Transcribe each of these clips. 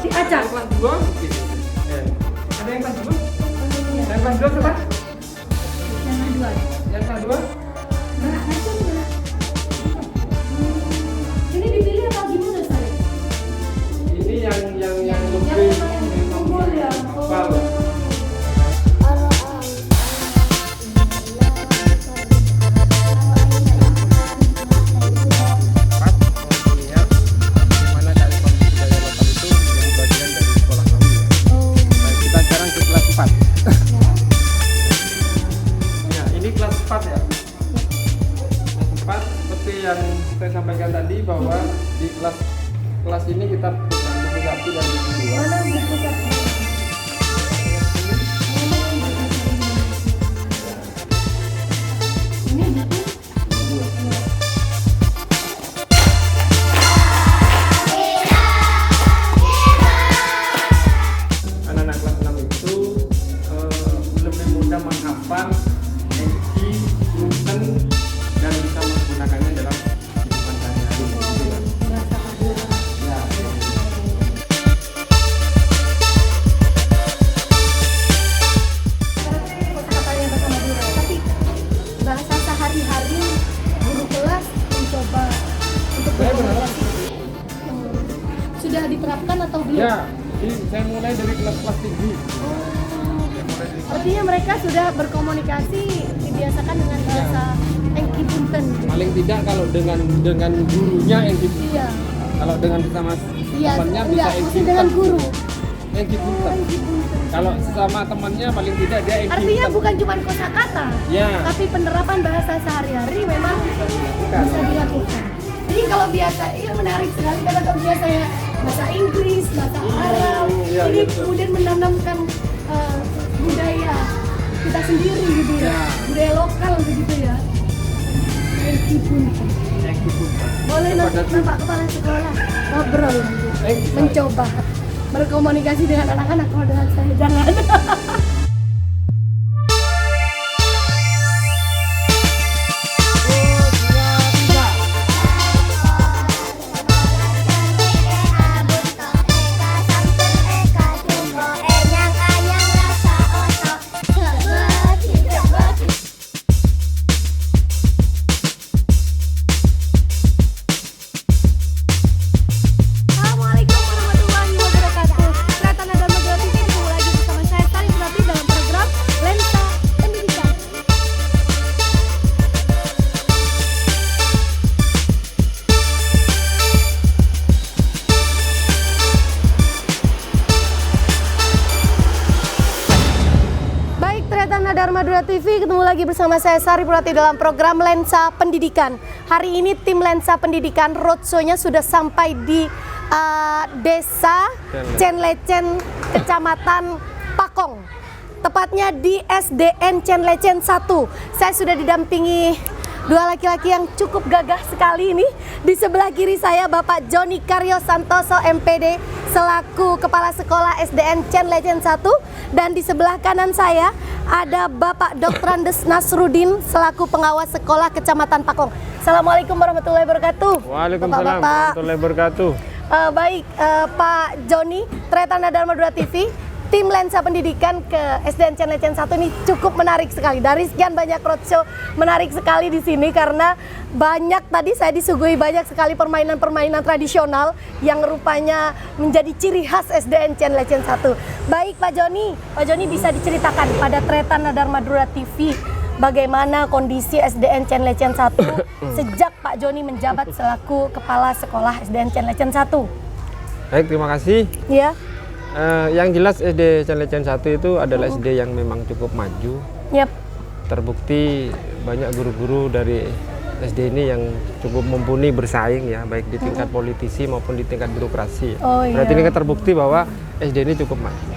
diacak. Kelas 2 mungkin. Ada yang kelas 2? Yang kelas 2 coba? Yang kelas 2? Ini dipilih apa gimana saya? Ini yang lebih hafal. Yang saya sampaikan tadi bahwa di kelas ini kita bukan buku 1 dan buku 2. Mana buku 1? Ini buku 2. Anak-anak kelas 6 itu lebih mudah menghafal Eki, Punten, dan bisa menggunakannya dalam kehidupan sehari-hari. Ya. Tapi bahasa sehari-hari guru kelas mencoba untuk berkomunikasi. Sudah diterapkan atau belum? Ya, saya mulai dari kelas tinggi. Artinya mereka sudah berkomunikasi dibiasakan dengan bahasa Engki Punten. Paling tidak kalau dengan gurunya Engki Punten. Iya. Kalau dengan sama Iya, temannya bisa enggak, Engki mesti dengan Punten. guru. Engki Punten. Engki Punten. Kalau sesama temannya paling tidak dia Engki Artinya Punten. bukan cuma kosakata, Ya. tapi penerapan bahasa sehari-hari memang bisa dilakukan. Jadi kalau biasa, iya menarik sekali karena kalau biasa ya bahasa Inggris, bahasa Arab, iya, ini betul. kemudian menanamkan budaya kita sendiri gitu ya, Ya. budaya lokal begitu ya. Engki Punten. Engki Punten. Boleh nanti Kepada Bapak Kepala Sekolah ngobrol, Engki. mencoba berkomunikasi dengan anak-anak. Kalau dengan saya jangan. Assalamualaikum warahmatullahi wabarakatuh. Kereta Nada Magel TV ketemu lagi bersama saya Sari Purati dalam program Lensa Pendidikan. Baik, Kereta Nada Madura TV ketemu lagi bersama saya Sari Purati dalam program Lensa Pendidikan. Hari ini tim Lensa Pendidikan roadshow-nya sudah sampai di Desa Cenlecen, Kecamatan Pakong. Tepatnya di SDN Cenlecen 1. Saya sudah didampingi dua laki-laki yang cukup gagah sekali ini. Di sebelah kiri saya Bapak Joni Karyo Santoso MPD selaku Kepala Sekolah SDN Cenlecen 1. Dan di sebelah kanan saya ada Bapak Dr. Andes Nasrudin selaku Pengawas Sekolah Kecamatan Pakong. Assalamualaikum warahmatullahi wabarakatuh. Waalaikumsalam Bapak-bapak. warahmatullahi wabarakatuh. Baik, Pak Joni, Tretanda Dharma Madura TV, tim Lensa Pendidikan ke SDN Cenlecen 1 ini cukup menarik sekali. Dari sekian banyak roadshow, menarik sekali di sini karena banyak tadi saya disuguhi banyak sekali permainan-permainan tradisional yang rupanya menjadi ciri khas SDN Cenlecen 1. Baik Pak Joni bisa diceritakan pada Tretanda Dharma Madura TV bagaimana kondisi SDN Cenlecen 1 sejak Pak Joni menjabat selaku Kepala Sekolah SDN Cenlecen 1. Baik, terima kasih. Ya. Yang jelas SD Cenlecen 1 itu adalah SD yang memang cukup maju. Yap. Terbukti banyak guru-guru dari SD ini yang cukup mumpuni bersaing ya, baik di tingkat politisi maupun di tingkat birokrasi. Oh, Berarti iya. ini kan terbukti bahwa SD ini cukup maju.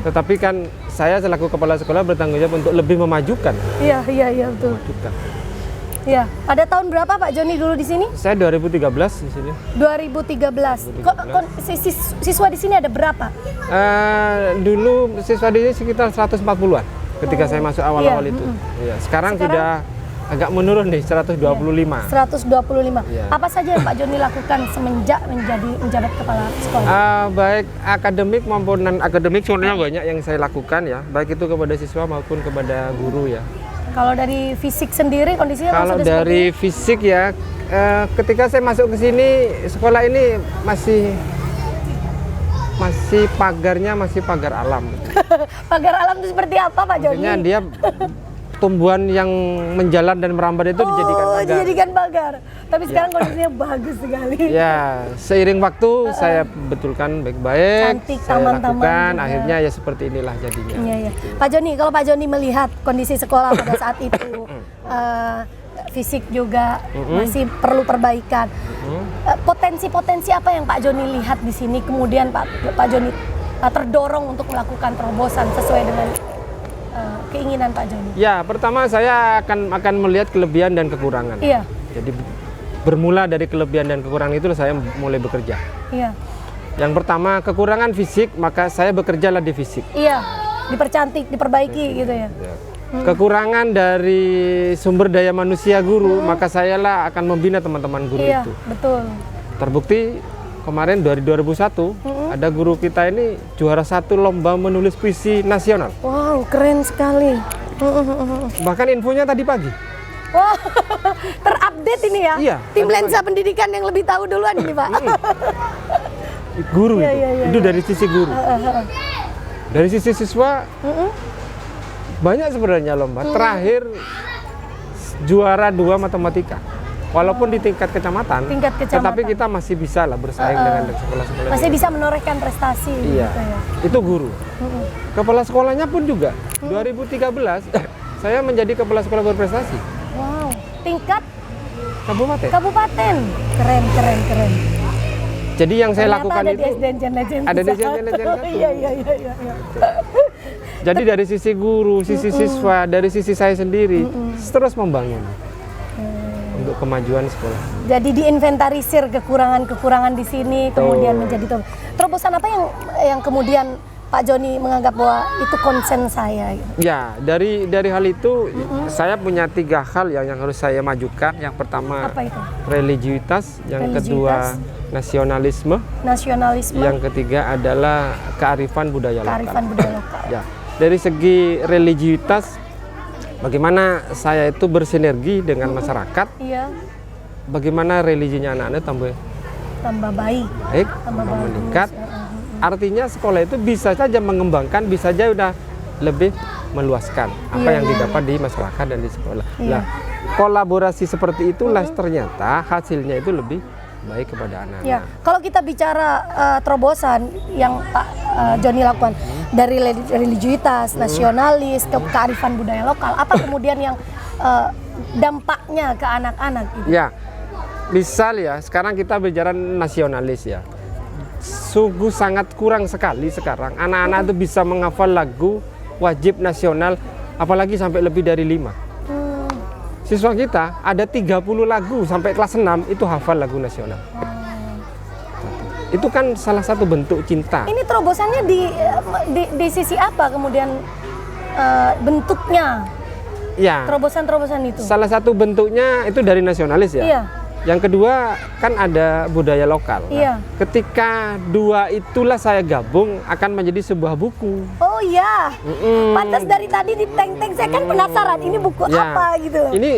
Tetapi kan saya selaku kepala sekolah bertanggung jawab untuk lebih memajukan. Iya betul. Memajukan. Iya. Pada tahun berapa Pak Joni dulu di sini? Saya 2013 di sini. 2013. Siswa di sini ada berapa? Dulu siswa di sini sekitar 140-an ketika saya masuk awal-awal itu. Iya, sekarang sudah agak menurun nih 125. 125. Iya. Apa saja yang Pak Joni lakukan semenjak menjadi menjabat kepala sekolah? Baik akademik maupun non akademik sebenarnya banyak yang saya lakukan ya, baik itu kepada siswa maupun kepada guru ya. Kalau dari fisik sendiri kondisinya Kalau sudah dari fisik ya, ketika saya masuk ke sini sekolah ini masih pagarnya masih pagar alam. pagar alam itu seperti apa Pak Joni? Maksudnya dia tumbuhan yang menjalar dan merambat itu dijadikan pagar. Dijadikan pagar. Tapi sekarang kondisinya bagus sekali. Ya, seiring waktu saya betulkan baik-baik, Cantik, saya taman-taman lakukan, juga. akhirnya ya seperti inilah jadinya. Iya, iya. Pak Joni, kalau Pak Joni melihat kondisi sekolah pada saat itu, fisik juga masih perlu perbaikan. Potensi-potensi apa yang Pak Joni lihat di sini, kemudian Pak Joni terdorong untuk melakukan terobosan sesuai dengan keinginan Pak Joni? Ya, pertama saya akan melihat kelebihan dan kekurangan. Iya. Jadi bermula dari kelebihan dan kekurangan itu saya mulai bekerja. Iya. Yang pertama kekurangan fisik, maka saya bekerjalah di fisik. Iya. Dipercantik, diperbaiki gitu ya. Kekurangan dari sumber daya manusia guru, maka sayalah akan membina teman-teman guru Iya, itu. betul. Terbukti kemarin dari 2001 ada guru kita ini juara 1 lomba menulis puisi nasional. Wow, keren sekali. Bahkan infonya tadi pagi. Wah, terupdate ini ya. Iya, Tim tadi Lensa Pendidikan yang lebih tahu duluan ini Pak. Guru Iya, itu. iya, iya, Itu iya. dari sisi guru. Dari sisi siswa banyak sebenarnya lomba. Terakhir juara 2 matematika. Walaupun di tingkat kecamatan, Tingkat kecamatan. tetapi kita masih bisa lah bersaing dengan sekolah-sekolah. Masih di- bisa menorehkan prestasi Iya, gitu ya. itu guru. Kepala sekolahnya pun juga. 2013 saya menjadi kepala sekolah berprestasi Wow, tingkat kabupaten. kabupaten. Keren, keren, keren. Jadi yang saya Ternyata lakukan ada itu di SDN Legend. ada di SDN Legend 1. Iya, iya, iya, iya. Jadi dari sisi guru, sisi siswa, dari sisi saya sendiri terus membangun untuk kemajuan sekolah. Jadi diinventarisir kekurangan-kekurangan di sini, kemudian menjadi terobosan apa yang kemudian Pak Joni menganggap bahwa itu konsen saya. Gitu. Ya, dari hal itu saya punya 3 hal yang harus saya majukan. Yang pertama Apa itu? religiusitas, yang kedua nasionalisme, Nasionalisme, yang ketiga adalah kearifan budaya lokal. kearifan budaya lokal. Ya, dari segi religiusitas, bagaimana saya itu bersinergi dengan masyarakat, Iya, bagaimana religinya anak-anak tambah baik. baik, Tambah bagus. meningkat. Artinya sekolah itu bisa saja mengembangkan, bisa saja udah lebih meluaskan apa Iya, yang iya, didapat di masyarakat dan di sekolah. Iya. Nah, kolaborasi seperti itulah ternyata hasilnya itu lebih baik kepada anak-anak. Ya, kalau kita bicara terobosan yang Pak Joni lakukan dari religiusitas, nasionalis, kearifan budaya lokal, apa kemudian yang dampaknya ke anak-anak? Gitu? Ya, misal ya, sekarang kita bicara nasionalis ya. Sungguh sangat kurang sekali sekarang anak-anak itu bisa menghafal lagu wajib nasional, apalagi sampai lebih dari 5. Siswa kita ada 30 lagu sampai kelas 6 itu hafal lagu nasional. Itu kan salah satu bentuk cinta. Ini terobosannya di sisi apa kemudian bentuknya? Ya, Terobosan-terobosan itu? salah satu bentuknya itu dari nasionalis ya. Iya. Yang kedua kan ada budaya lokal. Iya. Ketika 2 itulah saya gabung akan menjadi sebuah buku. Oh iya, pantas dari tadi di teng-teng saya kan penasaran ini buku Ya, apa gitu. Ini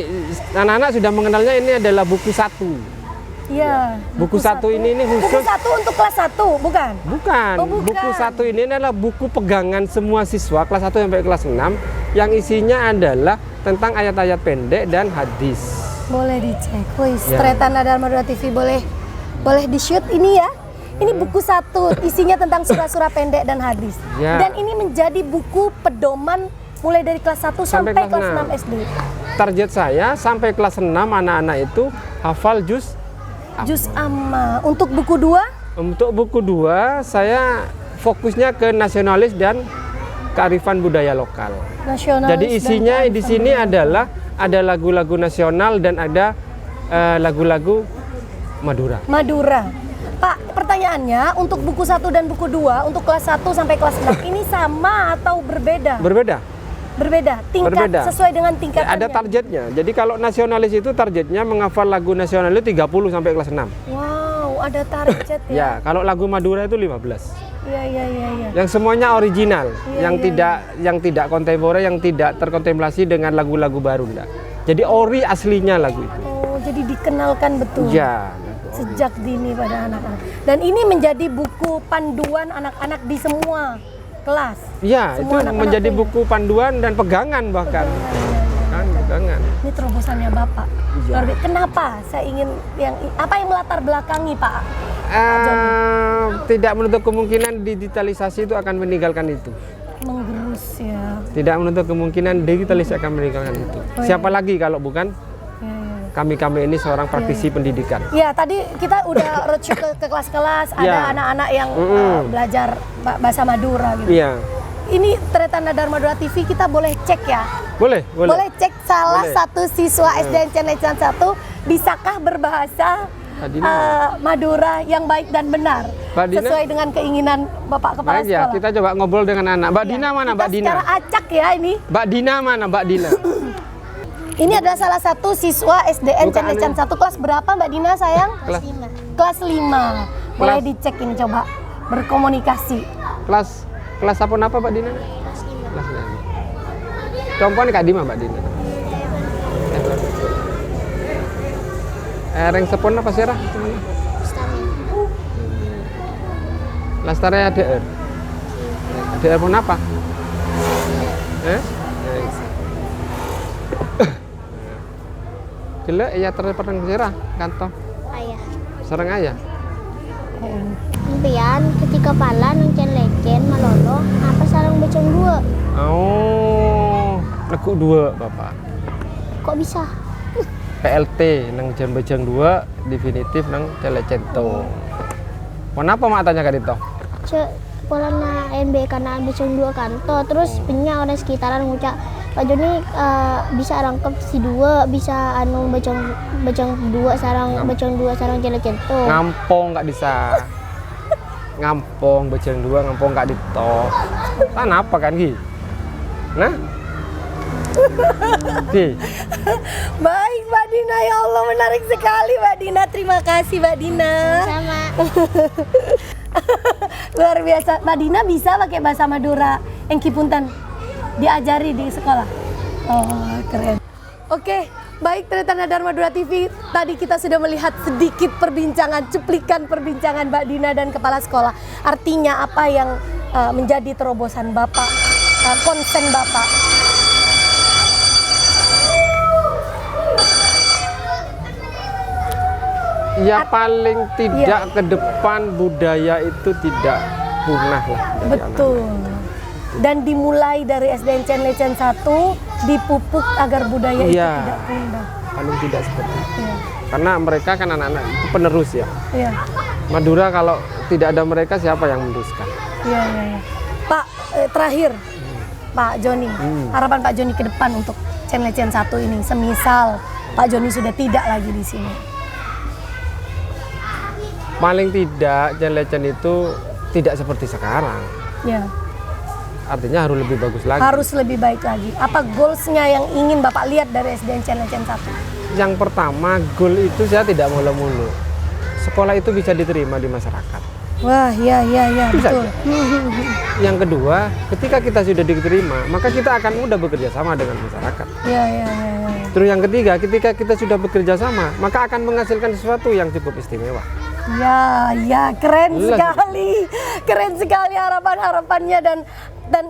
anak-anak sudah mengenalnya, ini adalah buku 1. Iya. Buku 1 ini Buku khusus. 1 untuk kelas 1, bukan? Bukan. Oh, bukan. Buku 1 ini adalah buku pegangan semua siswa kelas 1 sampai kelas 6 yang isinya adalah tentang ayat-ayat pendek dan hadis. Boleh dicek. Wih, Ya. Tretana Dharma Dua TV boleh di-shoot ini ya. Ini buku 1, isinya tentang surah-surah pendek dan hadis. Ya. Dan ini menjadi buku pedoman mulai dari kelas 1 sampai Sampai kelas kelas 6 6. SD. Target saya sampai kelas 6 anak-anak itu hafal juz. Juz amma. Untuk buku 2? Untuk buku 2 saya fokusnya ke nasionalis dan kearifan budaya lokal. Nasionalis. Jadi dan isinya di kearifan sini budaya. adalah ada lagu-lagu nasional dan ada lagu-lagu Madura. Madura. Pak, pertanyaannya untuk buku 1 dan buku 2 untuk kelas 1 sampai kelas 6 ini sama atau berbeda? Berbeda. Berbeda, tingkat Berbeda. sesuai dengan tingkatannya. Ada targetnya. Jadi kalau nasionalis itu targetnya menghafal lagu nasional itu 30 sampai kelas 6. Wow, ada target ya. Ya, kalau lagu Madura itu 15. Iya. Yang semuanya original, Iya, yang tidak kontemporer, yang tidak terkontemplasi dengan lagu-lagu baru enggak. Jadi ori aslinya lagu itu. Oh, jadi dikenalkan betul. Ya. Sejak dini pada anak-anak. Dan ini menjadi buku panduan anak-anak di semua kelas. Ya, itu Semua anak-anak menjadi punya. buku panduan dan pegangan bahkan. Pegangan. Ini terobosannya Bapak. Iya. Luar biasa. Kenapa saya ingin apa yang melatar belakangi Pak? Tidak menutup kemungkinan digitalisasi itu akan meninggalkan itu. Menggerus ya. Tidak menutup kemungkinan digitalisasi akan meninggalkan itu. Siapa lagi kalau bukan kami ini seorang praktisi pendidikan. Ya, tadi kita udah roadshow ke kelas-kelas, ada Ya. anak-anak yang belajar bahasa Madura gitu. Iya. Ini Tretanda Dharma Dura TV kita boleh cek ya? Boleh. Boleh cek salah Boleh. satu siswa SDN Cenlecan 1 bisakah berbahasa Madura yang baik dan benar Mbak Dina? sesuai dengan keinginan Bapak Kepala Baik ya, Sekolah. kita coba ngobrol dengan anak. Mbak Dina mana, Mbak Kita Dina? secara acak ya ini. Mbak Dina mana, Mbak Dina? Ini adalah salah satu siswa SDN Bukan Cenlecan 1 kelas berapa Mbak Dina sayang? Kelas 5. Kelas 5. Boleh Kelas- dicek ini coba berkomunikasi. Kelas apa Mbak Dina? Kelas 5. Compon Kak Dima, Mbak Dina. Reng sepon apa sih, Rah? Lastare ADR. ADR pun apa? Gila, iya terperdeng sirah kantong. Ayah. Sereng aja. Impian ketika pala nang Cenlecan malolo apa sarang beceng dua. Oh, lekuk 2, Bapak. Kok bisa? PLT nang Bejeng 2 definitif nang Celecento. Kenapa mak tanya Kak Dito? Cek polanya MB karena beceng dua kanto terus punya orang sekitaran ngucap Pak Joni bisa rangkep si dua bisa anu beceng dua sarang beceng dua sarang Celecento. Ngampong nggak bisa. Ngampong Bejeng 2 ngampong Kak Dito. Apa kan Ki? Nah? Ki. Baik Mbak Dina, ya Allah menarik sekali Mbak Dina. Terima kasih Mbak Dina. Sama. Luar biasa. Mbak Dina bisa pakai bahasa Madura yang Kipunten diajari di sekolah. Oh, keren. Oke, baik Tretanda Dharma Dura TV. Tadi kita sudah melihat sedikit perbincangan, cuplikan perbincangan Mbak Dina dan kepala sekolah. Artinya apa yang menjadi terobosan Bapak, konsen Bapak. Ya paling tidak ke depan budaya itu tidak punah lah dari Betul. Dan dimulai dari SDN Cenlecan 1 dipupuk agar budaya itu Iya. tidak punah. paling tidak seperti itu. Iya. Karena mereka kan anak-anak itu penerus ya. Iya. Madura kalau tidak ada mereka siapa yang meneruskan? Iya. Pak, terakhir Pak Joni, harapan Pak Joni ke depan untuk Cenlecan 1 ini, semisal Pak Joni sudah tidak lagi di sini. Paling tidak Cenlecan itu tidak seperti sekarang. Ya. Artinya harus lebih bagus lagi. Harus lebih baik lagi. Apa goalsnya yang ingin Bapak lihat dari SDN Cenlecan 1? Yang pertama, goal itu saya tidak mulu-mulu. Sekolah itu bisa diterima di masyarakat. Wah, iya, Bisa betul. Yang kedua, ketika kita sudah diterima, maka kita akan mudah bekerja sama dengan masyarakat. Iya. Terus yang ketiga, ketika kita sudah bekerja sama, maka akan menghasilkan sesuatu yang cukup istimewa. Ya, keren Jelas. sekali. Keren sekali harapan-harapannya dan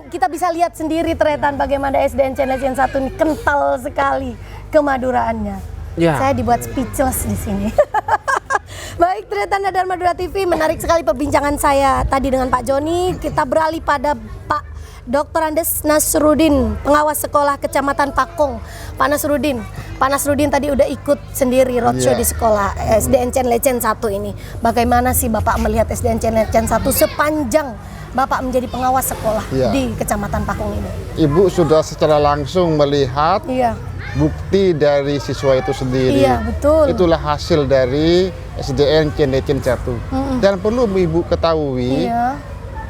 kita bisa lihat sendiri Tretan bagaimana SDN Cenlecan 1 ini kental sekali kemaduraannya. Ya. Saya dibuat speechless di sini. Baik, Tretanda Dharma Dura TV, menarik sekali perbincangan saya tadi dengan Pak Joni. Kita beralih pada Pak Dr. Andes Nasrudin, pengawas sekolah Kecamatan Pakong. Pak Nasrudin tadi udah ikut sendiri roadshow Iya. di sekolah SDN Cenlecan 1 ini. Bagaimana sih Bapak melihat SDN Cenlecan 1 sepanjang Bapak menjadi pengawas sekolah Iya. di Kecamatan Pakong ini? Ibu sudah secara langsung melihat Iya, bukti dari siswa itu sendiri. Iya, betul. Itulah hasil dari SDN Cenlecan 1. Dan perlu Ibu ketahui, iya.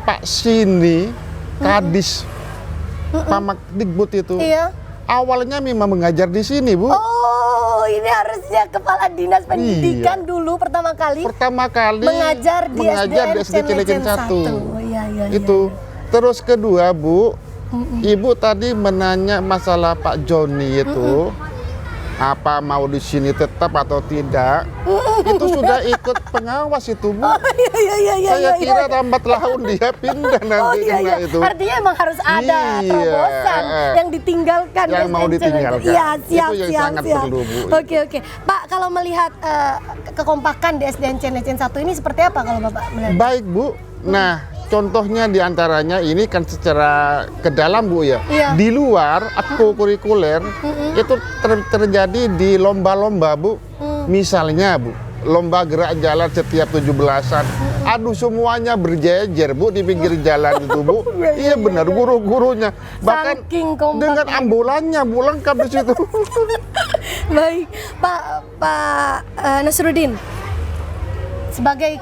Pak Sini, Kadis Pamakdikbud itu. Iya. Awalnya memang mengajar di sini, Bu. Oh, ini harusnya Kepala Dinas Pendidikan dulu pertama kali Pertama kali mengajar di SD Cilecen 1. Oh, iya, iya, Itu. Terus kedua, Bu, Ibu tadi menanya masalah Pak Joni itu. Apa mau di sini tetap atau tidak? Itu sudah ikut pengawas itu, Bu. Oh, iya. Saya kira lambat laun dia pindah nanti Oh iya, kena iya. itu. Artinya emang harus ada Iya, terobosan yang ditinggalkan. yang mau ditinggalkan. Iya, siap, Itu yang siap, sangat siap. perlu, Bu. Oke. Pak, kalau melihat kekompakan di SDN Cilecen 1 ini seperti apa kalau Bapak melihat? Baik, Bu. Nah, contohnya diantaranya ini kan secara ke dalam, Bu ya. Iya. Di luar kurikuler itu terjadi di lomba-lomba, Bu. Misalnya, Bu, lomba gerak jalan setiap 17-an. Aduh, semuanya berjejer, Bu, di pinggir jalan itu, Bu. Iya benar, guru-gurunya. Bahkan Saking kompaknya. dengan ambulannya, Bu, lengkap di situ. Baik, Pak Nasruddin, sebagai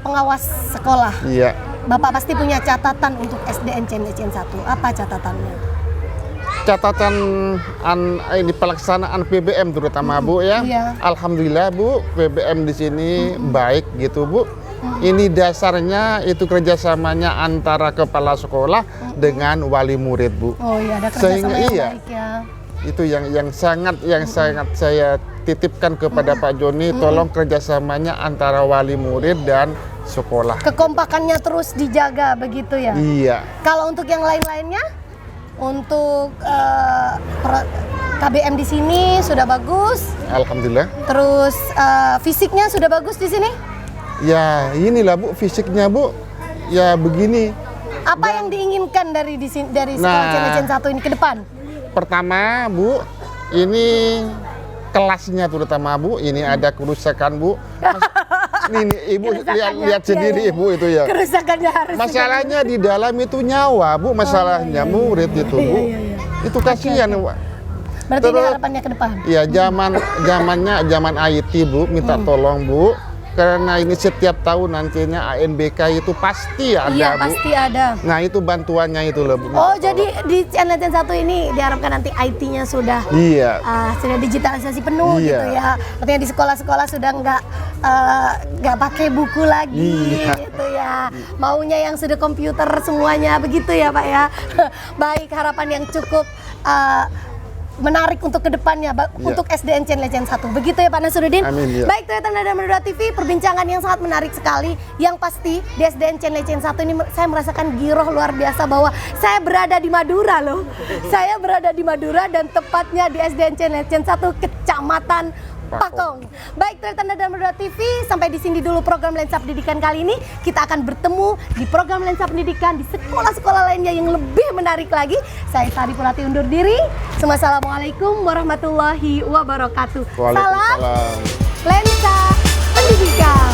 pengawas sekolah, Iya. Bapak pasti punya catatan untuk SDN Cilecen 1. Apa catatannya? Catatan ini pelaksanaan PBM terutama, Bu ya. Iya. Alhamdulillah, Bu, PBM di sini baik gitu, Bu. Ini dasarnya itu kerjasamanya antara kepala sekolah dengan wali murid, Bu. Oh iya, ada Sehingga kerjasama yang iya. baik ya. Itu yang sangat saya titipkan kepada Pak Joni, tolong kerjasamanya antara wali murid dan sekolah. Kekompakannya terus dijaga begitu ya. Iya. Kalau untuk yang lain-lainnya, untuk KBM di sini sudah bagus. Alhamdulillah. Terus fisiknya sudah bagus di sini. Ya inilah, Bu, fisiknya, Bu. Ya begini. Apa yang diinginkan dari sekolah Nah. Cilecen 1 ini ke depan? Pertama, Bu, ini kelasnya terutama, Bu, ini ada kerusakan, Bu. Ini Ibu lihat sendiri, iya. Ibu, itu ya. Kerusakannya harus Masalahnya di dalam itu nyawa, Bu, masalahnya murid itu, Bu. iya. Itu kasihan, Bu. Berarti ini Terus- harapannya ke depan. Ya, zaman IT, Bu, minta tolong, Bu. Karena ini setiap tahun nantinya ANBK itu pasti ada, Iya, Bu. pasti ada. Nah, itu bantuannya itu loh, Bu. Oh, jadi di Cilecen 1 ini diharapkan nanti IT-nya sudah Iya. sudah digitalisasi penuh Iya. gitu ya. Artinya di sekolah-sekolah sudah nggak pakai buku lagi Iya. gitu ya. Maunya yang sudah komputer semuanya begitu ya, Pak ya. Baik, harapan yang cukup menarik untuk kedepannya untuk SDN Cilecen 1. Begitu ya Pak Nasruddin. Amin, ya. Baik, Ternyata Nada Madura TV, perbincangan yang sangat menarik sekali. Yang pasti di SDN Cilecen 1 ini saya merasakan giroh luar biasa bahwa saya berada di Madura loh. Saya berada di Madura dan tepatnya di SDN Cilecen 1 Kecamatan Pakong. Baik, Ternyata Nada Madura TV, sampai di sini dulu program Lensa Pendidikan kali ini. Kita akan bertemu di program Lensa Pendidikan di sekolah-sekolah lainnya yang lebih menarik lagi. Saya Sari Purati undur diri. Assalamualaikum warahmatullahi wabarakatuh. Salam Waalaikumsalam. Lensa Pendidikan.